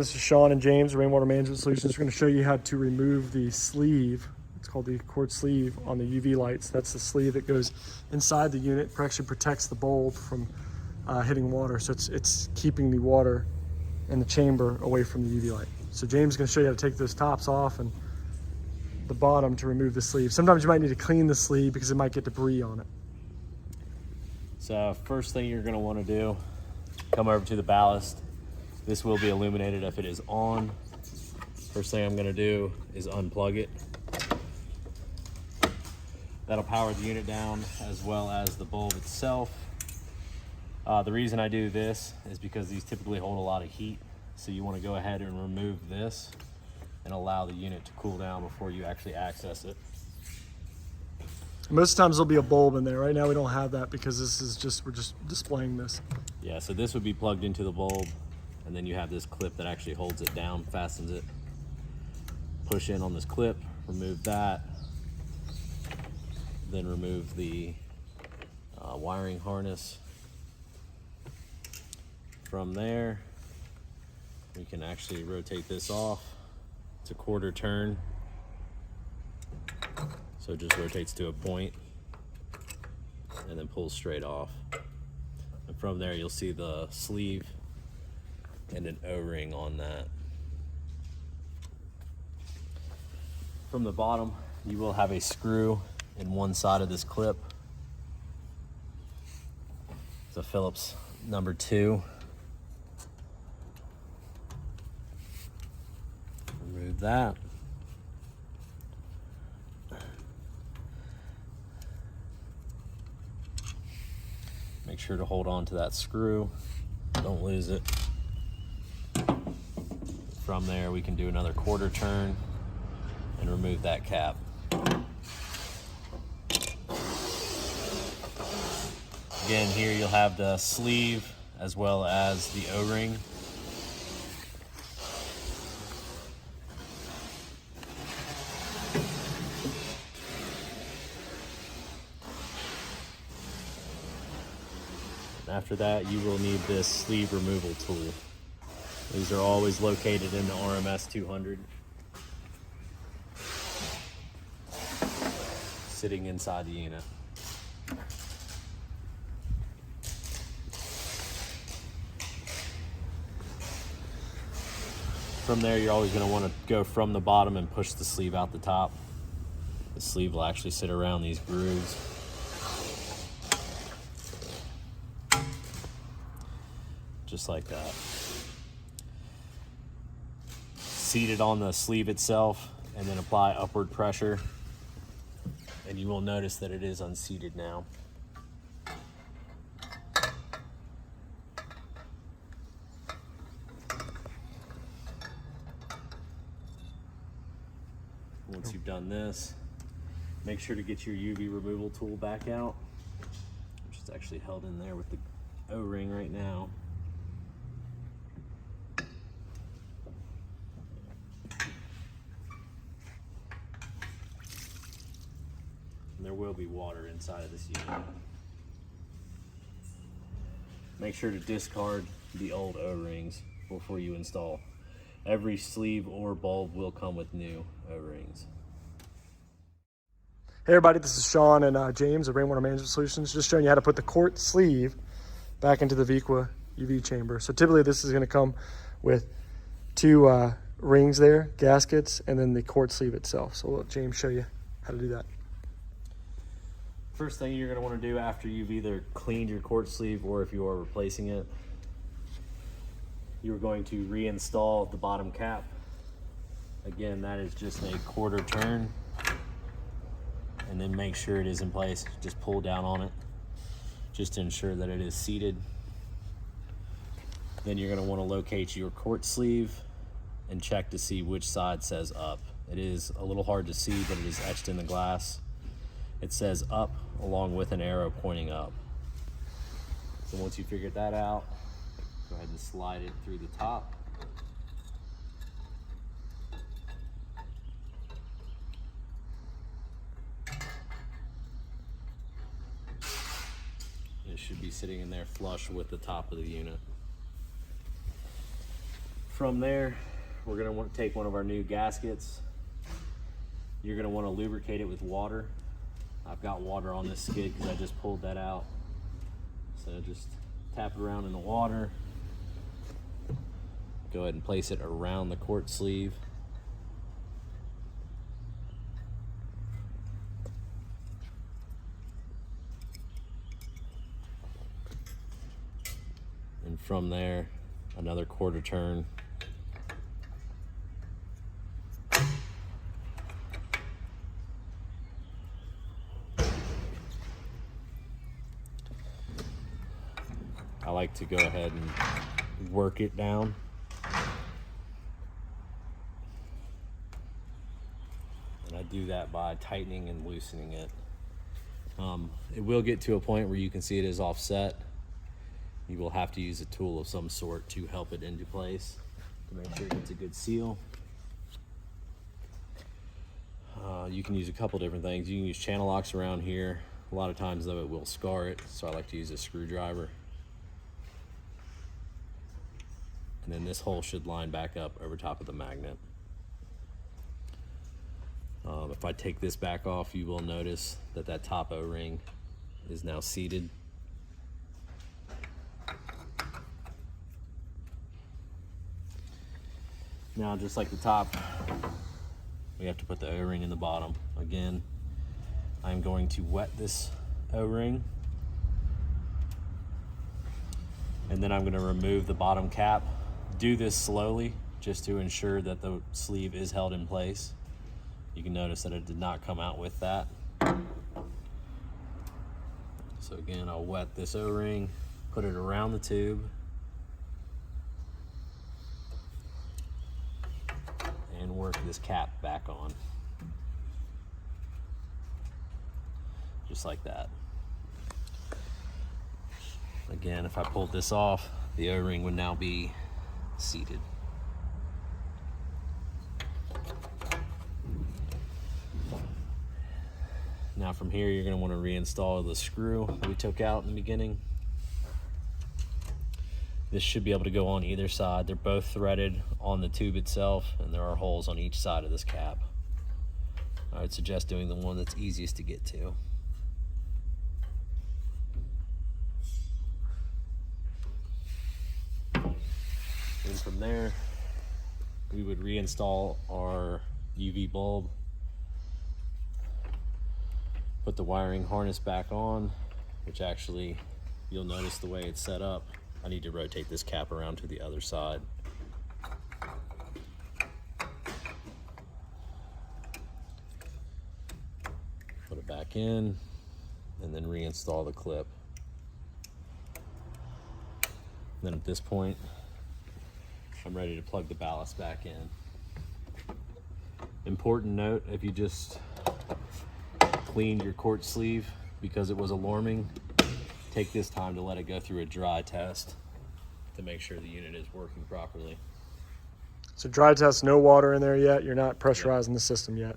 This is Sean and James, Rainwater Management Solutions. We're going to show you how to remove the sleeve. It's called the quart sleeve on the UV lights. That's the sleeve that goes inside the unit. It actually protects the bulb from hitting water. So it's keeping the water in the chamber away from the UV light. So James is going to show you how to take those tops off and the bottom to remove the sleeve. Sometimes you might need to clean the sleeve because it might get debris on it. So first thing you're going to want to do, come over to the ballast. This will be illuminated if it is on. First thing I'm going to do is unplug it. That'll power the unit down as well as the bulb itself. The reason I do this is because these typically hold a lot of heat. So you want to go ahead and remove this and allow the unit to cool down before you actually access it. Most times there'll be a bulb in there. Right now we don't have that because we're just displaying this. Yeah, so this would be plugged into the bulb, and then you have this clip that actually holds it down, fastens it. Push in on this clip, remove that, then remove the wiring harness. From there, we can actually rotate this off. It's a quarter turn, so it just rotates to a point and then pulls straight off. And from there, you'll see the sleeve and an O-ring on that. From the bottom, you will have a screw in one side of this clip. It's a Phillips number 2. Remove that. Make sure to hold on to that screw. Don't lose it. From there, we can do another quarter turn and remove that cap. Again, here you'll have the sleeve as well as the O-ring. After that, you will need this sleeve removal tool. These are always located in the RMS 200. Sitting inside the unit. From there, you're always going to want to go from the bottom and push the sleeve out the top. The sleeve will actually sit around these grooves. Just like that. Seat it on the sleeve itself and then apply upward pressure. And you will notice that it is unseated now. Once you've done this, make sure to get your UV removal tool back out, which is actually held in there with the O-ring right now. And there will be water inside of this unit. Make sure to discard the old O-rings before you install. Every sleeve or bulb will come with new O-rings. Hey everybody, this is Sean and James of Rainwater Management Solutions. Just showing you how to put the quart sleeve back into the Viqua UV chamber. So typically this is going to come with 2 rings there, gaskets, and then the quart sleeve itself. So we'll let James show you how to do that. First thing you're going to want to do after you've either cleaned your quart sleeve or if you are replacing it, you're going to reinstall the bottom cap. Again, that is just a quarter turn. And then make sure it is in place. Just pull down on it just to ensure that it is seated. Then you're going to want to locate your quart sleeve and check to see which side says up. It is a little hard to see, but it is etched in the glass. It says up along with an arrow pointing up. So once you figured that out, go ahead and slide it through the top. It should be sitting in there flush with the top of the unit. from there, we're going to want to take one of our new gaskets. You're going to want to lubricate it with water. I've got water on this skid because I just pulled that out. So just tap it around in the water. Go ahead and place it around the quart sleeve. And from there, another quarter turn. I like to go ahead and work it down. And I do that by tightening and loosening it. It will get to a point where you can see it is offset. You will have to use a tool of some sort to help it into place to make sure it gets a good seal. You can use a couple different things. You can use channel locks around here. A lot of times though it will scar it, so I like to use a screwdriver. And then this hole should line back up over top of the magnet. If I take this back off, you will notice that that top O-ring is now seated. Now, just like the top, we have to put the O-ring in the bottom. Again, I'm going to wet this O-ring, and then I'm going to remove the bottom cap. Do this slowly just to ensure that the sleeve is held in place. You can notice that it did not come out with that. So again, I'll wet this O-ring, put it around the tube, and work this cap back on. Just like that. Again, if I pulled this off, the O-ring would now be seated. Now from here, you're going to want to reinstall the screw that we took out in the beginning. This should be able to go on either side. They're both threaded on the tube itself, and there are holes on each side of this cap. I would suggest doing the one that's easiest to get to. And from there, we would reinstall our UV bulb, put the wiring harness back on, which actually, you'll notice the way it's set up. I need to rotate this cap around to the other side. Put it back in, and then reinstall the clip. Then at this point, I'm ready to plug the ballast back in. Important note, if you just cleaned your quart sleeve because it was alarming, take this time to let it go through a dry test to make sure the unit is working properly. So dry test, no water in there yet. You're not pressurizing the system yet.